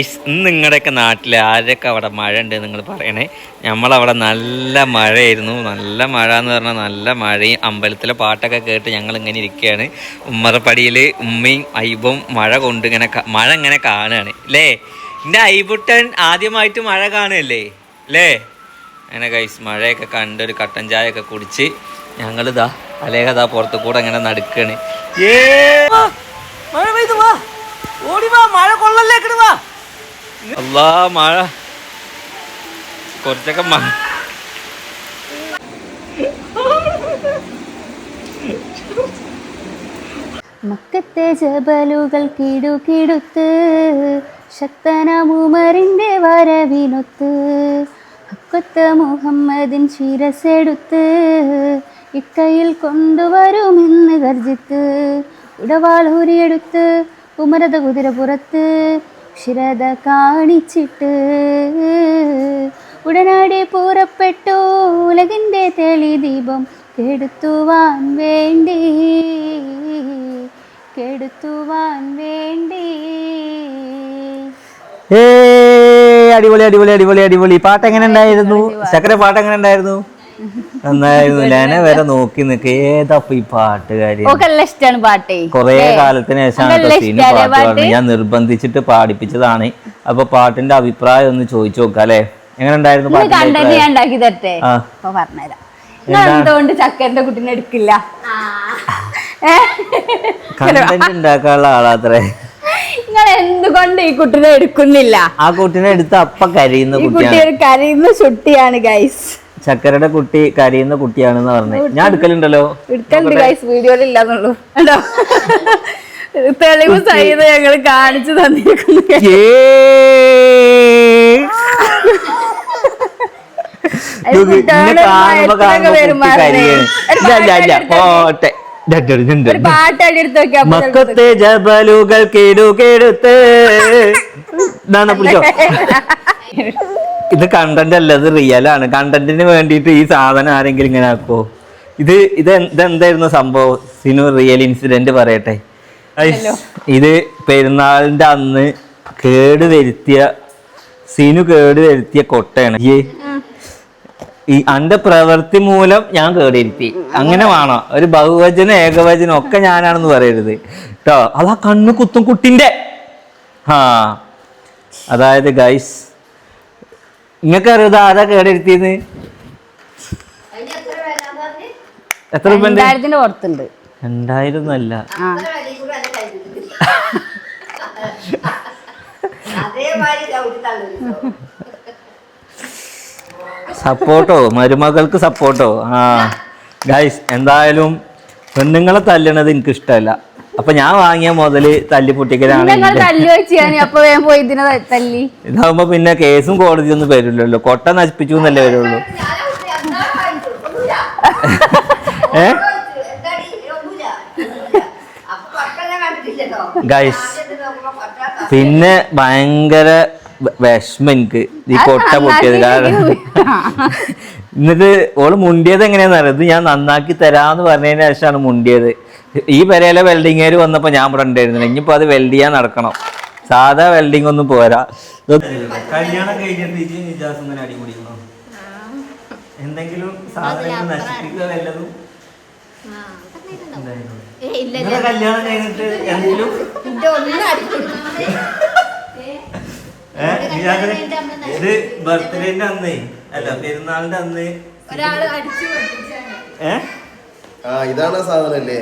ഇന്ന് നിങ്ങളുടെയൊക്കെ നാട്ടിൽ ആരൊക്കെ അവിടെ മഴ ഉണ്ട് നിങ്ങൾ പറയണേ. നമ്മളവിടെ നല്ല മഴയായിരുന്നു. നല്ല മഴ എന്ന് പറഞ്ഞാൽ നല്ല മഴയും അമ്പലത്തിലെ പാട്ടൊക്കെ കേട്ട് ഞങ്ങൾ ഇങ്ങനെ ഇരിക്കുകയാണ്. ഉമ്മറപ്പടിയിൽ ഉമ്മയും ഐബും മഴ കൊണ്ട് മഴ ഇങ്ങനെ കാണുകയാണ് അല്ലേ. എൻ്റെ ഐബുട്ടൻ ആദ്യമായിട്ട് മഴ കാണുകയല്ലേ അല്ലേ. അങ്ങനെ ഗൈസ് മഴയൊക്കെ കണ്ട് ഒരു കട്ടൻ ചായ ഒക്കെ കുടിച്ച് ഞങ്ങളിതാ അലേഖതാ പുറത്ത് കൂടെ ഇങ്ങനെ നടക്കുകയാണ്. മഴ പെയ്തു വാ, ഓടി വാ, മഴ കൊള്ളല്ലേക്കിട് വാ. അല്ലാ മഴ കുറച്ചൊക്കെ മക്കത്തെ ജബലുകൾ കിടുകിടുത്ത് ശക്തനമുമറിന്റെ വരവിനൊത്ത് അക്കൊത്ത മുഹമ്മദിൻ ശിരസെടുത്ത് ഇക്കയിൽ കൊണ്ടുവരുമെന്ന് ഗർജിത്ത് ഉടവാളൂരിയെടുത്ത് ഉമരത കുതിരപ്പുറത്ത് ശിരത കാണിച്ചിട്ട് ഉടനടി പുറപ്പെട്ടു ഉലകിൻ്റെ തെളിദീപം കെടുത്തുവാൻ വേണ്ടി അടിപൊളി അടിപൊളി അടിപൊളി അടിപൊളി. പാട്ട് എങ്ങനെ ഉണ്ടായിരുന്നു ചക്കര? പാട്ട് എങ്ങനെ ഉണ്ടായിരുന്നു? നന്നായിരുന്നു. ലെന വരെ നോക്കി നിൽക്കുക ഏതാ ഈ പാട്ടുകാരി. കൊറേ കാലത്തിന് ശേഷമാണ് പാട്ട് പാടുന്നത്. ഞാൻ നിർബന്ധിച്ചിട്ട് പാടിപ്പിച്ചതാണ്. അപ്പൊ പാട്ടിന്റെ അഭിപ്രായം ഒന്ന് ചോദിച്ചു നോക്കാം അല്ലെ. എങ്ങനെ ഉണ്ടായിരുന്നു ചക്കന്റെ കുട്ടീനെ എടുക്കില്ല കണ്ടന്റ് ഉണ്ടാക്കാനുള്ള ആളാത്രേ. നിങ്ങൾ എന്തുകൊണ്ട് ഈ കുട്ടീനെ എടുക്കുന്നില്ല? ആ കുട്ടീനെ എടുത്ത് അപ്പ കരയുന്ന കരയുന്ന കുട്ടിയാണ് ഗൈസ്. ചക്കരയുടെ കുട്ടി കരയുന്ന കുട്ടിയാണെന്ന് പറഞ്ഞു. ഞാൻ എടുക്കലുണ്ടല്ലോ. എടുക്കലുണ്ട് ഗൈസ്, വീഡിയോയിൽ ഇല്ലാന്നുള്ളൂ. തെളിവ് സഹിതം ഞങ്ങൾ കാണിച്ചു തന്നിരിക്കുന്നു. മക്കത്തെ ജബലുകൾ കേടുകെടുത്ത് പിടിച്ചോ. ഇത് കണ്ടന്റ് അല്ല, ഇത് റിയൽ ആണ്. കണ്ടന്റിന് വേണ്ടിയിട്ട് ഈ സാധനം ആരെങ്കിലും ഇങ്ങനെ ആക്കോ? ഇതെന്തായിരുന്നു സംഭവം? സിനു റിയൽ ഇൻസിഡന്റ് പറയട്ടെ. ഇത് പെരുന്നാളിന്റെ അന്ന് സിനു കേട് വരുത്തിയ കൊട്ടയാണ്. ഈ അന്റെ പ്രവൃത്തി മൂലം ഞാൻ കേടിരുത്തി. അങ്ങനെ വേണം. ഒരു ബഹുവചനം ഏകവചനം ഒക്കെ ഞാനാണെന്ന് പറയരുത് കേട്ടോ. അതാ കണ്ണു കുത്തും കുട്ടിന്റെ. അതായത് ഗൈസ് നിങ്ങൾക്ക് അറിയാതെ ആരാ കേടിരുത്തിയത്? എത്ര രൂപ? 2000 പുറത്തുണ്ട്. 2000 അല്ല, സപ്പോർട്ടോ, മരുമകൾക്ക് സപ്പോർട്ടോ. ഗൈസ് എന്തായാലും പെണ്ണുങ്ങളെ തല്ലണത് എനിക്ക് ഇഷ്ടമല്ല. അപ്പൊ ഞാൻ വാങ്ങിയ മുതല് തല്ലി പൊട്ടിക്കലാണ്. ഇതാവുമ്പോ പിന്നെ കേസും കോടതിയൊന്നും വരില്ലല്ലോ. കൊട്ട നശിപ്പിച്ചു എന്നല്ലേ വരുള്ളൂ. ഗൈസ് പിന്നെ ഭയങ്കര വിഷമം എനിക്ക് ഈ കൊട്ട പൊട്ടിയത്. കാരണം എന്നിട്ട് ഓള് മുണ്ടിയത് എങ്ങനെയാന്ന് അറിയാം. ഇത് ഞാൻ നന്നാക്കി തരാന്ന് പറഞ്ഞതിന് ശേഷമാണ് മുണ്ടിയത്. ഈ പെരയിലെ വെൽഡിങ്ങേര് വന്നപ്പോ ഞാൻ ഇവിടെ ഉണ്ടായിരുന്നില്ല. ഇനിയിപ്പോ അത് വെൽഡ് ചെയ്യാൻ നടക്കണം. സാധാ വെൽഡിങ് ഒന്നും പോരാ. കല്യാണം കഴിഞ്ഞിട്ട് ഇങ്ങനെ അടിപൊളിയാണോ? എന്തെങ്കിലും സാധനങ്ങൾ നശിപ്പിക്കുക വല്ലതും? കല്യാണം കഴിഞ്ഞിട്ട് എന്തെങ്കിലും ഇത് ബർത്ത്ഡേന്റെ അന്നേ അല്ല പെരുന്നാളിന്റെ അന്ന് ഇതാണ് സാധനല്ലേ?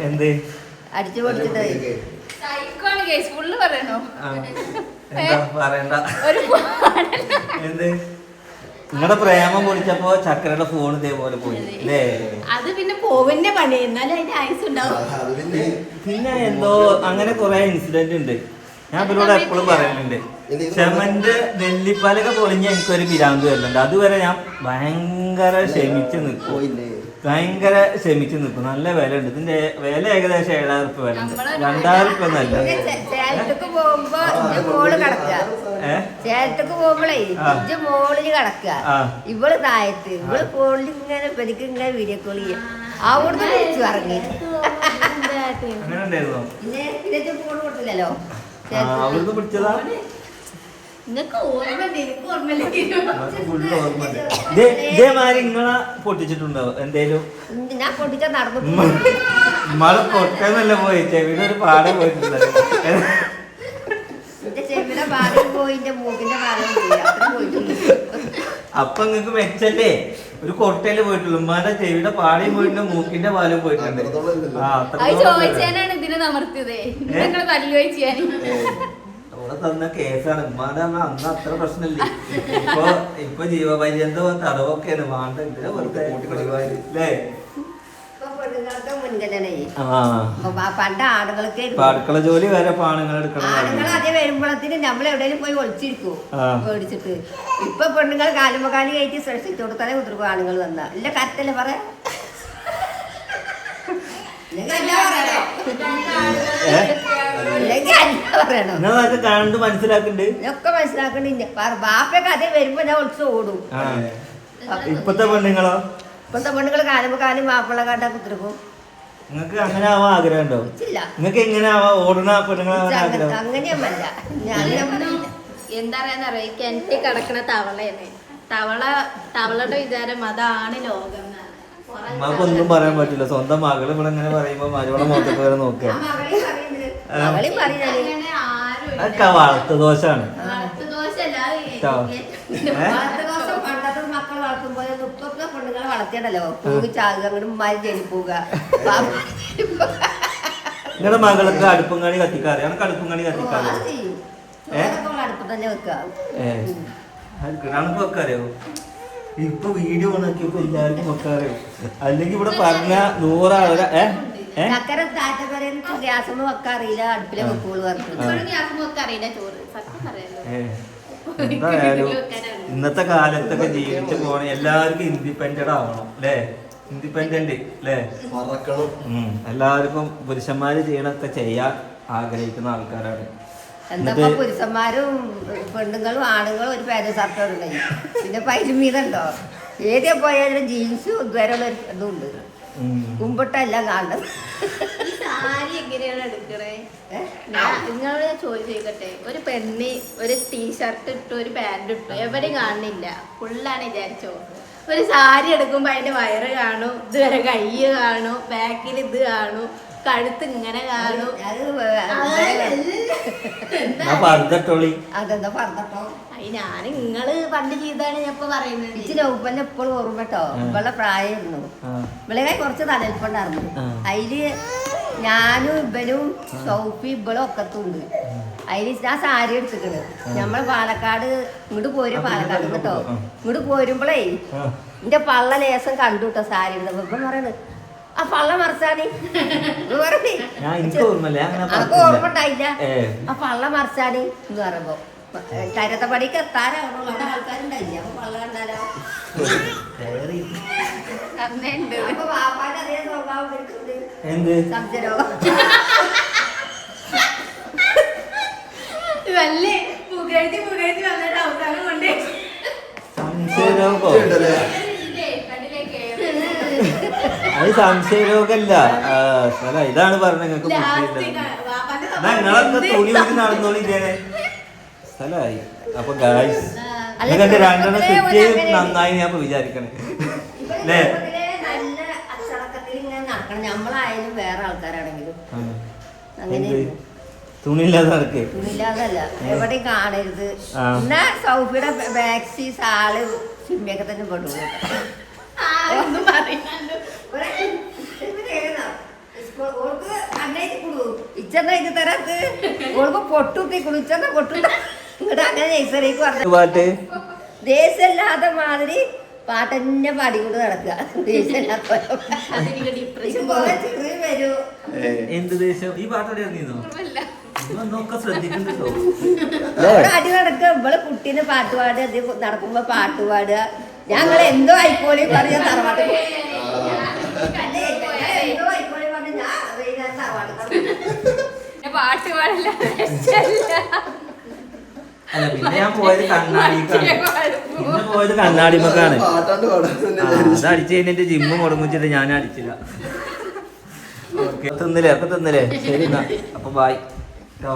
എന്ത് അടിച്ചു പൊടിച്ചിട്ട് പറയണ്ട. എന്ത് നിങ്ങളുടെ പ്രേമം പൊളിച്ചപ്പോ ചക്കരയുടെ ഫോൺ ഇതേപോലെ പോയി അല്ലേ? അത് പിന്നെ പോവിന്റെ പണി. എന്നാലും അതിന്റെ ആയുസ് ഉണ്ടാവും. പിന്നെ എന്തോ അങ്ങനെ കുറെ ഇൻസിഡന്റ് ഉണ്ട്. ഞാൻ ഇവരോട് എപ്പോഴും പറയുന്നുണ്ട്, ക്ഷമന്റെ നെല്ലിപ്പാലൊക്കെ പൊളിഞ്ഞ എനിക്കൊരു പിരാന്ത് വരലുണ്ട്. അതുവരെ ഞാൻ ഭയങ്കര ക്ഷമിച്ച് നിൽക്കും. നല്ല വില ഉണ്ട്. ഇതിന്റെ വില ഏകദേശം 7000 രൂപ വില ഉണ്ട്. 2000 രൂപ ഒന്നല്ല. ചേട്ടക്ക് പോകുമ്പോ മോള് കിടക്കുക, ചേട്ടക്ക് പോകുമ്പോഴേ മോളില് കിടക്കുക, ഇവള് താഴത്ത്, ഇവള് ഫോണിൽ ഇങ്ങനെ പെരിക്ക് ഇങ്ങനെ വീഡിയോ കോൾ ചെയ്യാം. അവിടുന്ന് വിളിച്ചു ഇറങ്ങി അങ്ങനെ ഉണ്ടായിരുന്നോ? പിന്നെ ഫോൺ കൊടുത്തില്ലല്ലോ. അവിടുന്ന് പിടിച്ചതാ? നിങ്ങക്ക് ഓർമ്മ ഇതേമാതിരി നിങ്ങളെ പൊട്ടിച്ചിട്ടുണ്ടോ എന്തേലും? ഞാൻ പൊട്ടിച്ച നടന്നു. നമ്മള് പൊട്ടന്നല്ല പോയി, ചെവിയുടെ ഒരു പാടം പോയിട്ടുണ്ടല്ലോ. എന്റെ ചെവിയുടെ പാടം പോയി, എന്റെ മൂക്കിന്റെ പാടം പോയി, അത്ര പോയിട്ടുണ്ട്. അപ്പൊ നിങ്ങക്ക് മെച്ചല്ലേ, ഒരു കൊട്ടയില് പോയിട്ടുള്ളൂ. ഉമ്മാന്റെ ചെവിയുടെ പാടയും പോയിട്ടുണ്ട്, മൂക്കിന്റെ പാലും പോയിട്ടുണ്ട്. ചോദിച്ചാണ് ഇതിനെ അമർത്തിയത്. നിങ്ങൾ പല്ലു ചോദിച്ചാൽ അവിടെ തന്ന കേസാണ്. ഉമ്മാന്റെ അന്ന് അത്ര പ്രശ്നമില്ലേ. ഇപ്പൊ ജീവപര്യന്തം തടവൊക്കെയാണ്. വേണ്ട ഇതിനെ വെറുതെ അല്ലേ? പണ്ട് ആണുങ്ങൾക്ക് അടുക്കള ജോലി വരെ ആണുങ്ങൾ എടുക്കണം. ആണുങ്ങൾ അതേ വരുമ്പോഴത്തിന് നമ്മൾ എവിടെയെങ്കിലും പോയി ഒളിച്ചിരിക്കും മേടിച്ചിട്ട്. ഇപ്പൊ പെണ്ണുങ്ങൾ കാലുമകാലി കയറ്റി ശ്രദ്ധിച്ചു കൊടുത്താലേ കുതിർക്കും ആണുങ്ങൾ വന്ന. ഇല്ല കറക്റ്റല്ലേ പറയാ? കണ്ട് മനസ്സിലാക്കണ്ട് ഒക്കെ മനസ്സിലാക്കണ്ട്. ബാപ്പയൊക്കെ അതേ വരുമ്പോ ഞാൻ ഒളിച്ച് ഓടും. ഇപ്പത്തെ പെണ്ണുങ്ങളോ? ഇപ്പത്തെ പെണ്ണുങ്ങൾ കാലുമകാലി മാപ്പിള കാട്ടാ കുതിർക്കും. നിങ്ങക്ക് അങ്ങനെ ആവാൻ ആഗ്രഹം ഉണ്ടോ? നിങ്ങക്ക് എങ്ങനെ ആവാ ഓടുന്ന പെണ്ണുങ്ങളാവാൻ ആഗ്രഹം? അങ്ങനെയൊന്നല്ല. എന്താ പറയാന്നറിയ, കിണറ്റിൽ കിടക്കണ തവളയാണ്. തവളയുടെ വിചാരം അതാണ് ലോകം. ഒന്നും പറയാൻ പറ്റില്ല. സ്വന്തം മകള് ഇവിടെ ഇങ്ങനെ പറയുമ്പോ മരുവളെ മുഖത്തൊക്കെ വരെ നോക്കുക. അതൊക്കെ വളർത്തു ദോഷാണ്. മക്കൾ വളർത്തുമ്പോ മുപ്പൊക്കെ പെണ്ണുങ്ങളെ വളർത്തിയണ്ടല്ലോ. പോയി ചാകുക, അങ്ങോട്ട് ഉമ്മാരി ജനിപ്പോവുക. നിങ്ങളുടെ മകൾക്ക് അടുപ്പും കണി കത്തിക്കാറ്? എനിക്ക് അടുപ്പും കണി കത്തിക്കാറ് അടുപ്പ് തന്നെ വെക്കുക. നമുക്ക് വെക്കാറിയോ? ഇപ്പൊ വീഡിയോ നോക്കിയപ്പോ എല്ലാവർക്കും വെക്കാറിയോ? അല്ലെങ്കിൽ ഇവിടെ പറഞ്ഞ 100 ആളുകൾ ചക്കര താറ്റ പറയുന്ന ഗ്യാസൊന്നും വെക്കാറില്ല, അടുപ്പിലെ വെക്കുള്ളൂ വെക്കാറില്ല ചോറ്. എന്തായാലും ഇന്നത്തെ കാലത്തൊക്കെ ജീവിച്ചു പോണ എല്ലാവർക്കും ഇൻഡിപെൻഡന്റ് ആവണം അല്ലേ? ഇൻഡിപെൻഡന്റ് അല്ലേ? എല്ലാവർക്കും പുരുഷന്മാര് ചെയ്യണൊക്കെ ചെയ്യാൻ ആഗ്രഹിക്കുന്ന ആൾക്കാരാണ്. എന്താ പുരുഷന്മാരും പെണ്ണുങ്ങളും ആണുങ്ങളും ഒരു പാന്റ് ഷർട്ടും ഉണ്ടായി. പിന്നെ പൈലുമീതുണ്ടോ? ഏതിയാ പോയാലും ജീൻസും ഇതുവരെ ഉള്ള ഇതുണ്ട്. കുമ്പിട്ടെല്ലാം കാണുന്നത്. സാരി എങ്ങനെയാണ് എടുക്കണേ? നിങ്ങളോട് ഞാൻ ചോദിച്ചോട്ടെ, ഒരു പെണ്ണി ഒരു ടീഷർട്ട് ഇട്ടു, ഒരു പാന്റ് ഇട്ടു, എവിടെയും കാണുന്നില്ല, ഫുള്ളാണ് വിചാരിച്ചോ. ഒരു സാരി എടുക്കുമ്പോ അതിന്റെ വയറ് കാണും, ഇതുവരെ കൈ കാണും, ബാക്കിൽ ഇത് കാണും, കഴുത്ത് ഇങ്ങനെ കാണും. അതെന്താ പറഞ്ഞോ? ഞാൻ നിങ്ങള് പണ്ട് ചെയ്താണ് ഞാൻ ഇപ്പൊ പറയുന്നത്. ഇച്ചിരി ഉപ്പന്നെ എപ്പോഴും ഓർമ്മ കേട്ടോ. ഇവളുടെ പ്രായമായിരുന്നു. ഇവളെ കുറച്ച് തലൽപ്പുണ്ടായിരുന്നു. അതില് ഞാനും ഇവനും സൗഫി ഇവളും ഒക്കത്തുണ്ട്. അതിന് ഞാൻ സാരി എടുത്തിക്കണ്. നമ്മള് പാലക്കാട് ഇങ്ങോട്ട് പോരും, പാലക്കാട് കേട്ടോ. ഇങ്ങോട്ട് പോരുമ്പോളേ എന്റെ പള്ള ലേസം കണ്ടു കേട്ടോ സാരി എടുത്തപ്പോ. ഇപ്പം പറയണത് ആ പള്ള മറിച്ചാണ് ഓർമ്മ ഉണ്ടായില്ല. ആ പള്ള മറിച്ചാണ് എന്ന് പറയുമ്പോ ചരത്തപ്പടിക്ക് എത്താനാണോ ആൾക്കാരുണ്ടായില്ല. അപ്പൊ പള്ള കണ്ടാലോ? അപ്പൊ വാപ്പാന്റെ അതേ സ്വഭാവം സംശയരോഗം. വല്ലേ പുകഴ്ത്തി വന്നിട്ട് അവസാനം കൊണ്ടേ അത് സംശയരോഗല്ല. ഇതാണ് പറഞ്ഞ നിങ്ങൾക്ക് നിങ്ങളൊക്കെ തുണി ഊരി നടന്നോളി ഇതേ സ്ഥലമായി. അപ്പൊ ഗായ്സ് നിങ്ങൾക്ക് രണ്ടെണ്ണം കിട്ടിയ നന്നായി ഞാൻ വിചാരിക്കണേ അല്ലേ? നല്ല അച്ചടക്കത്തിൽ ഇങ്ങനെ നടക്കണം. നമ്മളായാലും വേറെ ആൾക്കാരാണെങ്കിലും അങ്ങനെ തുണിയില്ലാതെ നടക്കേ? തുണിയില്ലാതല്ല, എവിടെയും കാണരുത്. എന്നാ സൗഫിയുടെ ബാക്സി സാള് സിമ്മയൊക്കെ തന്നെ പെട്ടു. ഇച്ചെന്നായിട്ട് തരാത്ത് ഓൾക്ക് പൊട്ടുത്തിക്കുള്ളൂ. ഇച്ചെന്ന പൊട്ടു ഇങ്ങോട്ട് അങ്ങനെ നഴ്സറിക്ക് പറഞ്ഞു. ദേശമില്ലാത്ത മാതിരി പാട്ടന്നെ പാടിക്കൊണ്ട് നടക്കുക. ദേശമില്ലാത്ത വരൂ. എന്ത് ദേശം? ഈ പാട്ടോടെ ശ്രദ്ധിക്കണ്ടോ? അടി നടക്കുക. ഇവള് കുട്ടീനെ പാട്ട് പാടുക, അത് നടക്കുമ്പോ പാട്ട് പാടുക. ഞങ്ങൾ എന്തോ ആയിക്കോളി പറയാ തറവാട്ട് എന്തോ ആയിക്കോളി പറഞ്ഞ ഞാൻ വൈകുന്നേരം തറവാട്ട് പാട്ട് പാടില്ല. അല്ല പിന്നെ ഞാൻ പോയത് കണ്ണാടിക്കാണ്. പിന്നെ പോയത് കണ്ണാടിമക്കാണ്. അത് അടിച്ചു കഴിഞ്ഞിട്ട് ജിമ്മ് മുടങ്ങിച്ചിട്ട് ഞാൻ അടിച്ചില്ല. തിന്നില്ലേ ഒക്കെ തിന്നില്ലേ ശരി എന്നാ അപ്പൊ ബായ് കേട്ടോ.